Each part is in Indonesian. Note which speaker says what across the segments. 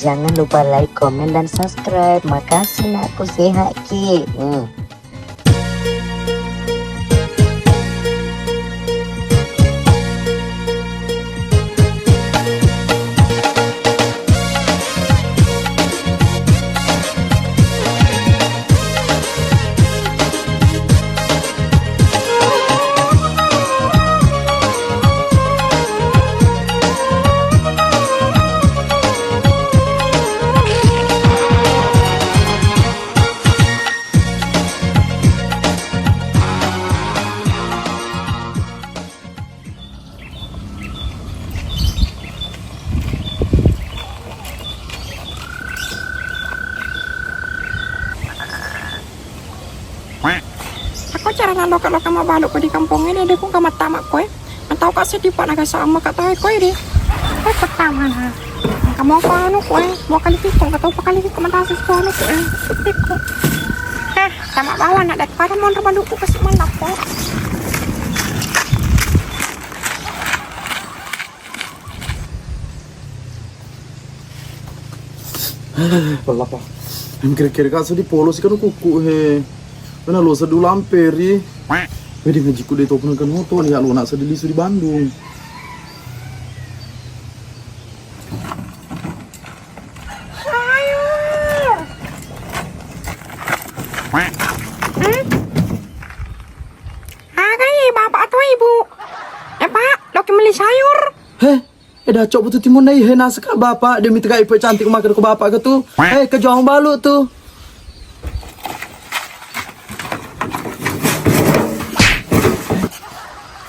Speaker 1: Jangan lupa like, komen, dan subscribe. Makasih nak, aku sehat ki.
Speaker 2: Ako cara na loka mau balok ko di kampung ini deh kung kamat tamak ko Mantau kasi di pa nagasama ka tayo ko eh. Ay patama na. Kamu ko ano ko Mau kali ko katau pa kali ko matasis ko ano ko Sutik ko. Sama bawa na daripada mo ramadu ko kasi manap ko.
Speaker 3: Wala pa. Ang kira-kira kaso di polos kan kuku he. Mana lo sedu lamperi. Pwede ngaji ku dito kan motor ya lo nak sedili di Bandung.
Speaker 2: Sayur. Kay bapak atau ibu? Pak, Loki beli sayur.
Speaker 3: Heh, dah cok betul timun nai he nak sekak bapak dia minta kai cantik makan ke bapak ke tu. Heh, ke jauh balu tu.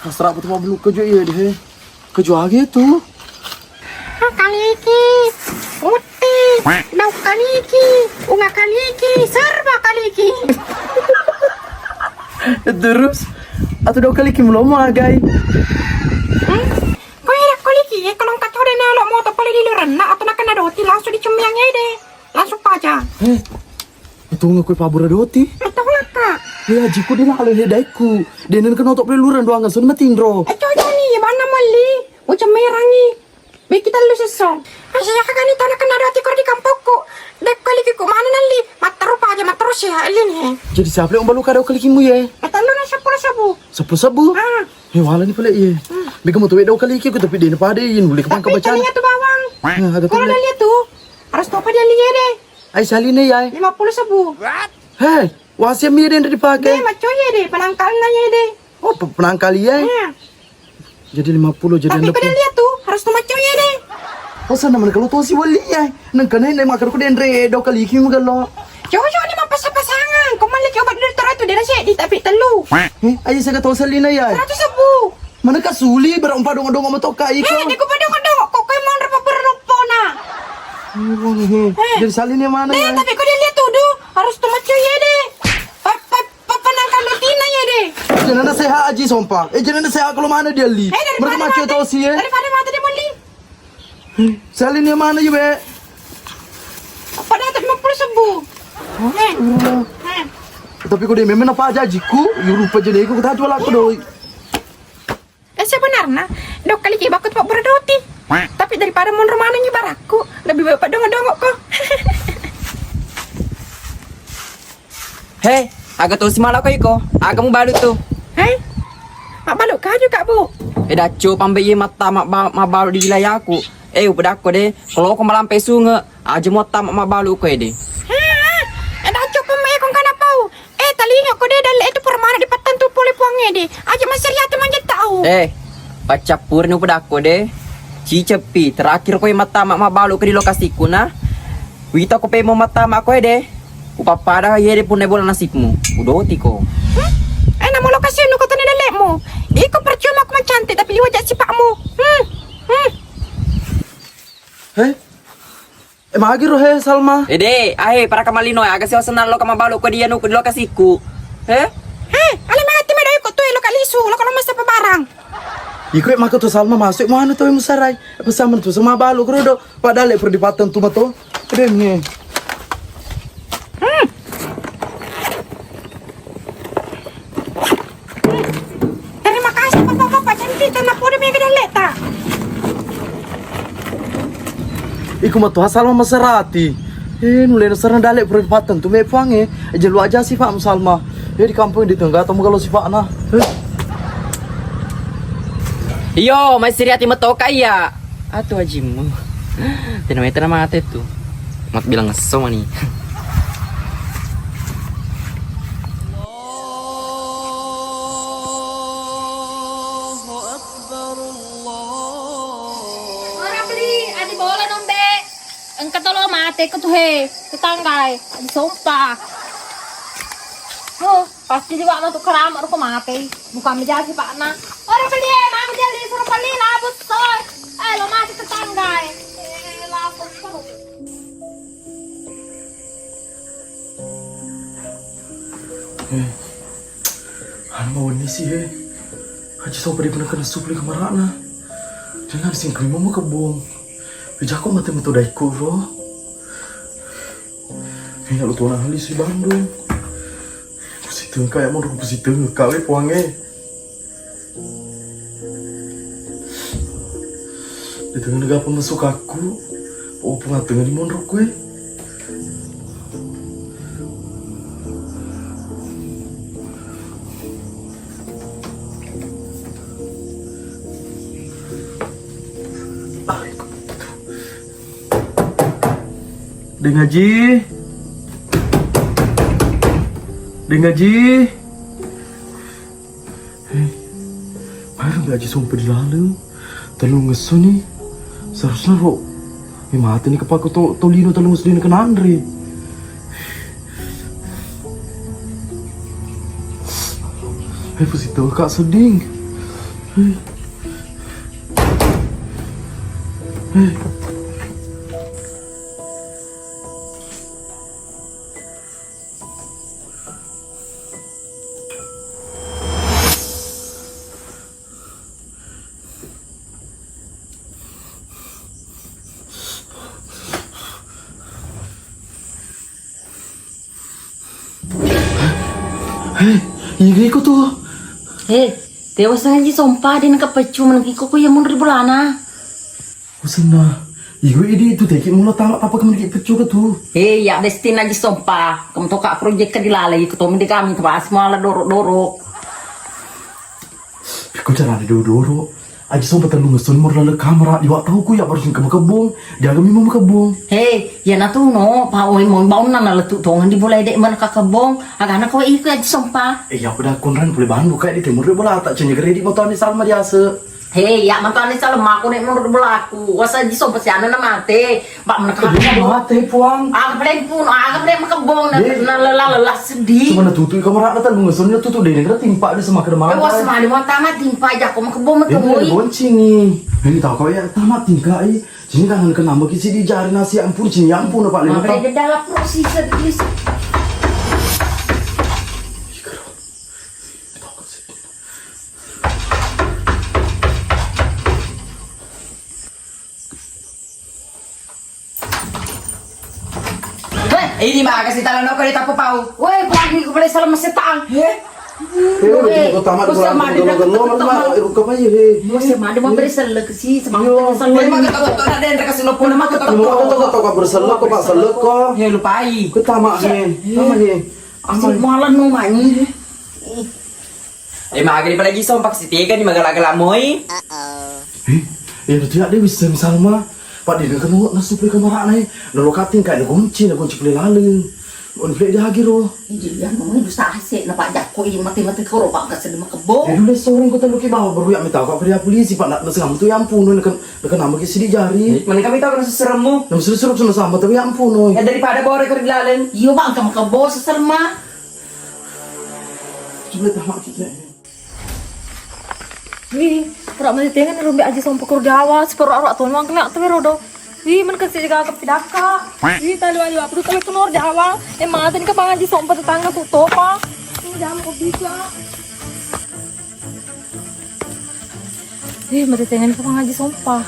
Speaker 3: Asrak betul belum kerja ya deh. Kerja lagi tu.
Speaker 2: Kali iki, putih, daun kali iki, unga kali iki, serba kali iki.
Speaker 3: Terus atau dua kali kim lomo agai.
Speaker 2: Kau enak kali iki, kalau kacau deh nalo mau tak boleh diluran, nak atau nak kena roti langsung dicemyangnya deh, langsung aja.
Speaker 3: Itu ngakui pabura doti.
Speaker 2: Atau lah kak.
Speaker 3: Ya jiku dia lalu he daiku. Dia nan kena untuk peluran doang sun matindro.
Speaker 2: Coba nih, mana mali, macam merangi. Baik kita lu sesong. Asyik kagak nih tanah kena roti kau di kampungku. Dek kali kiku mana nanti, mata rupa aja mata terus ya ini.
Speaker 3: Jadi siapa yang balu kado kali kimu ya?
Speaker 2: Atau lu nasi pula sabu.
Speaker 3: Sabu-sabu. Wala ni pala iya. Bika mo tuwe daw kali kiku tapi dia napade yin boleh kapang
Speaker 2: Tapi
Speaker 3: kabacaan.
Speaker 2: talinya tuh bawang.
Speaker 3: Ada
Speaker 2: Kalau
Speaker 3: tuh.
Speaker 2: lihat tuh, harus topa dia lihat deh.
Speaker 3: Ay saline yay.
Speaker 2: 50 sabu.
Speaker 3: Heh, wasya mi din dipakai.
Speaker 2: Deh, maco ya deh, penangkalnya ya deh.
Speaker 3: Oh, penangkali ya. Jadi 50 jadi
Speaker 2: Tapi
Speaker 3: 60.
Speaker 2: kau lihat tuh, harus tuh maco ya deh.
Speaker 3: Oh sana man kalau to si wali ya. Nang kanay na makar ko den re daw kali kimu galo.
Speaker 2: Jauh-jauh ni mampasa-pasangan. Kau malah coba dulu itu dia nasi di tapi telu.
Speaker 3: Ay sa to salina ya.
Speaker 2: 100 sabu.
Speaker 3: Mana kasuli berumpa dong mo to kai ko.
Speaker 2: Di ko pa dong kok kau mau berapa berapa na.
Speaker 3: Jadi salin yang mana ya?
Speaker 2: Tapi kau lihat tuh, harus tuh maco ya deh. Penangkal lutina ya deh.
Speaker 3: Jangan na seha aji sompa. Jangan na seha kalau mana dia li. Mereka macu to si ya.
Speaker 2: Daripada mata dia mali.
Speaker 3: Salin yang mana ya be?
Speaker 2: Apa dah 50 sabu.
Speaker 3: Tapi kau dia memang apa aja jiku, rupa jadi aku kita jual aku doi.
Speaker 2: Sebenarnya, dok kali bakut pak berdoti. Tapi daripada mon romananya baraku, lebih baik dongok-dongok kok.
Speaker 4: Hei, agak tuh si malah kau iko, agak mau balu tuh.
Speaker 2: Hei, mak baluk kah juga bu?
Speaker 4: Dah cu pambai mata mak balu di wilayah aku. Udah aku deh, kalau aku malam pesunge, aja mau mak balu kau deh.
Speaker 2: Dah cukup mak kong kana pau. Talinya kau deh dalam itu permana di patan tuh poli puangnya deh. Aja masih lihat manja tahu.
Speaker 4: Baca purnu pada aku deh. Cicepi terakhir kau mata mak balu ke di lokasiku nah. Wita kau pe mau mata mak kau deh. Upapada ye deh pun bola nasibmu. Udah tiko.
Speaker 2: Nama lokasi nu kau tanya dalekmu. Iko percuma aku mencantik tapi liwat si pakmu.
Speaker 3: Heh, emang roh he Salma.
Speaker 4: Para kamalino agak siwa senang lo kama balu ke dia nu ke di lokasiku.
Speaker 2: Ali mangati medo iko tuh lo kalisu lo kalau masa barang.
Speaker 3: Iko maka tu Salma masuk mana tu musarai. Bersama tu sama balu kerodo. Padahal perdebatan tu mato. Remnya.
Speaker 2: Terima kasih bapak-bapak cantik tanah podi mega dan leta.
Speaker 3: Iku matu Salma Maserati. Nulai nasarna dalek perempatan tu me pange. Jelu aja sih Pak Salma. Di kampung di tengah tamu kalau sifat nah.
Speaker 4: Iyo, masih riati metoka iya. Atuh ajimu. Tenang mati tuh. Mat bilang ngesom nih.
Speaker 5: Orang beli, ada bola nombe. Engkau tolong mati ke tuh he, tetangga, ada sumpah. Oh, pasti juga anak tuh keramat aku mati. Bukan menjadi pak na. Orang beli, mama jadi suruh beli labut soy. Lo mati tetangga. Labut soy.
Speaker 3: Mau ini sih Haji sopa dia pernah kena supli kemarana. Jangan singkring mau kebong. Bijak kok mati mati daiku bro. Kayaknya lu tuan ahli si Bandung. Pusiteng kayak mau pusiteng kawe puange. Di tengah negara pemasuk aku. Oh pengatengah di mondok gue. Deng Haji. Baru Haji sumpah di lalu. Telung ngesu nih. Seharusnya kok. Mati nih kepaku tolino telung ngesu ke Andre. Pasti tahu kak seding. Iya kok tuh.
Speaker 5: Tewas aja sumpah din kepecu menengkiku ku yang mundur bulana.
Speaker 3: Usana. Iya ini itu teki mula tamat apa kemudian pecu ke tuh.
Speaker 5: Ya destin aja sumpah. Kamu tuh kak proyek ke dilalai ketemu di kami tuh semua lah dorok-dorok.
Speaker 3: Kau cara ada dorok. Aji sobat terlalu ngesun lalu kamera diwak tahu ku ya baru ke kebun dia kami mau kebun.
Speaker 5: Ya na tuh no pawai mau bau nana letu tongan dimulai dek mana ke kebun agak anak kau ikut aja sumpah.
Speaker 3: Ya udah konran boleh bantu kayak di timur dia bola tak cenye kredit motor ni Salma biasa.
Speaker 5: Ya mantan ni salam aku nek menurut belaku wasa aja sumpah si anak mati mbak menekan
Speaker 3: mati puang.
Speaker 5: Agak pun kebun na lelah sedih.
Speaker 3: Cuma tutup kamera ada terlalu ngesun tutup deh negara timpa dia sama keremah.
Speaker 5: Was mah mau tamat timpa aja aku mau kebun
Speaker 3: Ini boncing nih. Ini tahu kau ya tamat tinggal ini. Sini kan kenapa kisi di jari nasi ampun sini ampun Pak Lima.
Speaker 5: Apa di dalam proses sedikit.
Speaker 4: Ini mah kasih talan ako di tapo pau.
Speaker 5: Woi, pagi ko pala salam setang.
Speaker 3: Kau tamat kau apa ye?
Speaker 5: Bos mah ada mau berselek sih
Speaker 4: Ini
Speaker 5: semangat.
Speaker 4: mah ketok-ketok na den kasih nopo na mah
Speaker 3: Kau berselek kau pak selek kau.
Speaker 4: He lupai.
Speaker 3: Kau tamat he.
Speaker 5: Amal malan no mani.
Speaker 4: Magari pa lagi sompak si Tiga ni magala-gala moy.
Speaker 3: Tidak dia bisa misalnya Pak dia kan nasupi kamera naik. Nolokatin kayak kunci pilih lalu. On play dia lagi roh.
Speaker 5: Jadi yang ngomongin dusta asik na pak jakko ini mati-mati kau pak kasih nama kebo.
Speaker 3: Ya dulu seorang kota luki bawa baru yang minta kau pergi polisi Pak nak nasi kamu tu yang pun nak nama kisi di jari.
Speaker 4: Mana kami tahu nasa seremu.
Speaker 3: Nama seru sama sama tapi yang pun.
Speaker 4: Ya daripada bawa rekor dilalan.
Speaker 5: Iyo pak kamu kebo seselma.
Speaker 3: Coba tamat kita.
Speaker 6: Wih, pura mati tengan rumbi aja sama pekur Jawa, sepuru arak tuan mang kena tuh rodo. Wih, man kasih jaga ke pidaka. Wih, tali wali apa tuh kalau kenor Jawa, mati nih kapang aja sama tetangga tuh topa. Ini jam kok bisa. Wih, mati tengan kapang aja sumpah.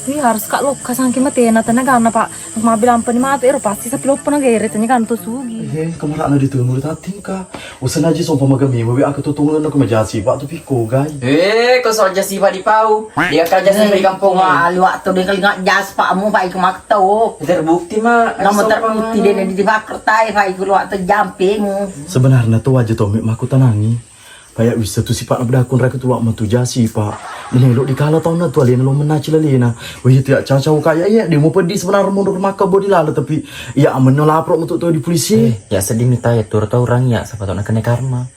Speaker 6: Wih harus kak lo kasangkin mati na tenaga na pak mobil ampa ni mati pasti sa pilop na gere tanya kan to sugi.
Speaker 3: Kamera na dito mulut ating ka. Usan aja sompa magami, mabi aku tutulungan aku majasi pak tu piko guys.
Speaker 4: Kau soal jasi pak di pau. Dia kerja di kampung
Speaker 1: Wah, waktu dia kali nggak jas pak mu pak iku mak tau.
Speaker 4: terbukti mah.
Speaker 1: Kamu terbukti dia di kertai pak iku waktu jamping.
Speaker 3: Sebenarnya tuh aja Tommy aku tenangi. Kayak bisa tuh si Pak nabdakun rakyat tuh waktu jasi Pak. Ini lo dikala tahun na tuh alina lo menacil alina. Wah tidak cacau kayak ya dia mau pedih sebenarnya mundur maka bodi lala tapi ya aman lapor untuk tuh di polisi.
Speaker 4: Ya sedih minta ya tur tau orang ya siapa tahu nak kena karma.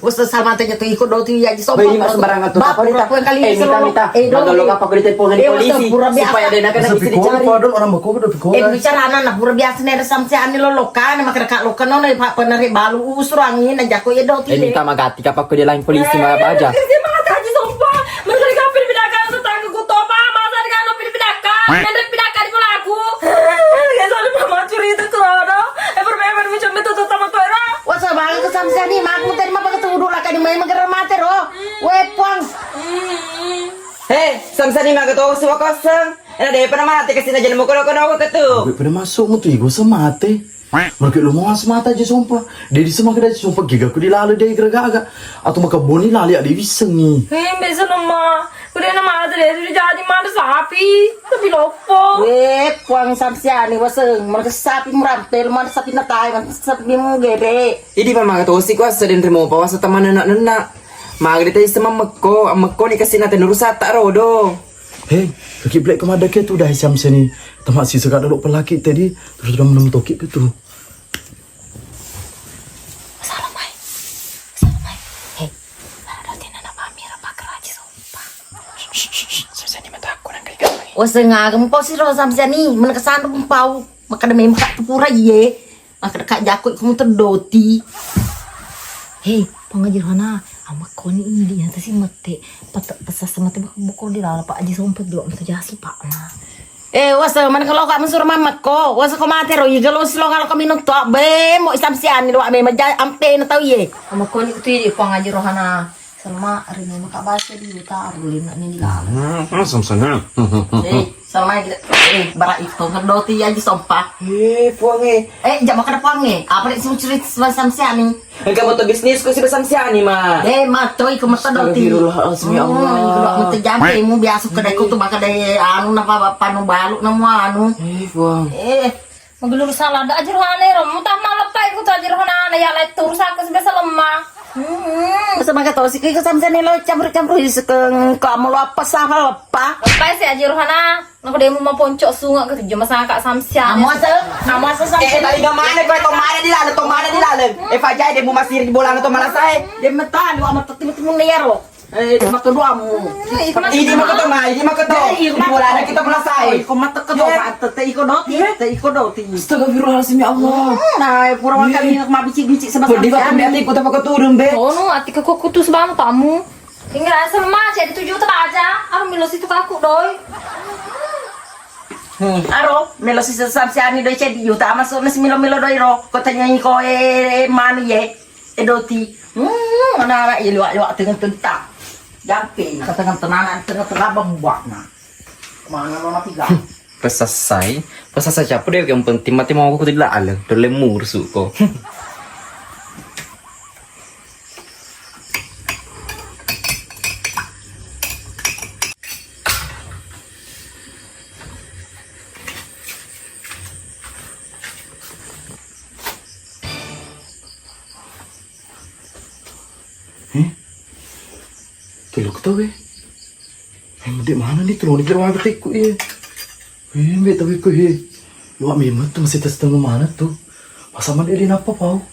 Speaker 1: Usah sama tanya tuh ikut do tuh ya di sopo.
Speaker 4: Bayi mas sembarangan tuh. Apa
Speaker 1: Bapak yang kali ini
Speaker 4: minta. Kalau apa kau ditelepon di polisi supaya dia nak kena bisa dicari.
Speaker 3: Padahal orang bako udah piko.
Speaker 1: Bicara anak pura biasa nih sampai ani lo lokan maka dekat lokan no nih pak penari balu usur angin aja kok ya do tuh.
Speaker 4: Minta magati kapag ko dia lain polisi mah apa aja.
Speaker 6: Kerja mga taji sompa. Mereka kan pindakan sa tangga ko to pa. Masa di kan pindakan. Nanti pindakan ko lagu. Ya sana mama curi itu tuh ada. Bermain macam itu tuh sama tuh era.
Speaker 1: Wah sabang ke sampai ani mak mu tadi mah ketemu dulu lah kan main mager mate ro. Weh puang.
Speaker 4: Samsani mah ketua semua kosong. Ada pernah mati kesini aja mau kalau kau ketu.
Speaker 3: Gue pernah masuk mu tuh gue semate. Mereka lo mau semata aja sumpah. Dia di semua kedai sumpah giga aku dilalu dia agak atau maka boni lali ada bisa nih.
Speaker 6: Bisa nama. Kuda nama ada dia sudah jadi mana sapi. Tapi lopo.
Speaker 1: Weh puang sampai ani waseng mereka sapi merantel mana sapi natai mana sapi mu gede.
Speaker 4: Ini memang ketua sih kuasa dan terima bawa teman anak-anak. Magri tayo sa mako ni kasi natin urusata rodo.
Speaker 3: Hei, kaki black kemada ke tu dah siam sini. Tamak si sekat dulu pelaki tadi terus sudah menemu tokik ke tu.
Speaker 1: Waseng agam posi ro sampai ani mana kesan kumpau maka ada memang kak pura ye maka dekat jakut kamu terdoti. Hei, pengajar hana amak koni ini dia sih mate pasas mate buku di lala pak aji sompet dulu mesti jasi pak na. Waseng mana kalau kak mensur mamat ko waseng ko mate ro yiga lo silo kalau kami nonton be mau isam si ani lo ame maja ampe na tau ye. Amak koni itu di pengajar hana. Selama hari ini maka bahasa di utara boleh nak ni lala.
Speaker 3: Sama-sama.
Speaker 1: Selama bara itu ngedoti aja sompah.
Speaker 4: Puang
Speaker 1: Jangan makan puang apa nih sih cerita sebasam si ani.
Speaker 4: Enggak mau bisnis ko si basam si ani mah.
Speaker 1: Matoy ko mata doti.
Speaker 3: Astagfirullahaladzim, ya Allah.
Speaker 1: Kalau mata jampe mu biasa kedai ko tuh maka dari anu napa panu balu namu anu.
Speaker 3: Puang.
Speaker 6: Maglulus salah ada ajar hane rom. Mutah malap tay ko ajar hane ya lai tur sa ko sebesa lemah.
Speaker 1: Masa maka tahu sih kau sampai lo campur sekeng kamu lo apa salah apa?
Speaker 6: Apa sih ajar hana? Nak dia mau poncok sungai ke tujuh masa kak samsian.
Speaker 1: Kamu asal sampai
Speaker 4: Tadi kemana kau tomada di lalu. Fajai dia mau masih di bola atau malah saya.
Speaker 1: dia metal lu amat tiba-tiba nero. Makan doamu.
Speaker 4: Ini mah ketemu. Di bola kita malah saya.
Speaker 1: Iko mata ke doa, iko doti.
Speaker 3: Astagfirullahaladzim, ya Allah.
Speaker 1: Nah, pura kami mah bicik-bicik sama
Speaker 4: Di bawah dia ikut apa keturun be.
Speaker 6: Oh no, ati ke kutu sebang tamu. Tinggal sama jadi 7 aja. Aku milos itu kaku doi.
Speaker 1: Aro, melo si samsiani doi cedi yuta masuk nasi milo doi ro. Kotanya iko manu ye. Doti. Mana ya luak tengah tentang. Jampe, katakan tenanan tengah bambak na. Mana lo napi gak?
Speaker 4: Pesasai siapa deh yang penting mati mau aku tidak alang. Terlemur suko.
Speaker 3: Tulog tau Mbak mana nih tulog di bawah ketik ku ya. Mbak tahu ku ya. Lu memang tuh masih setengah mana tuh. Masa mana dia apa pau?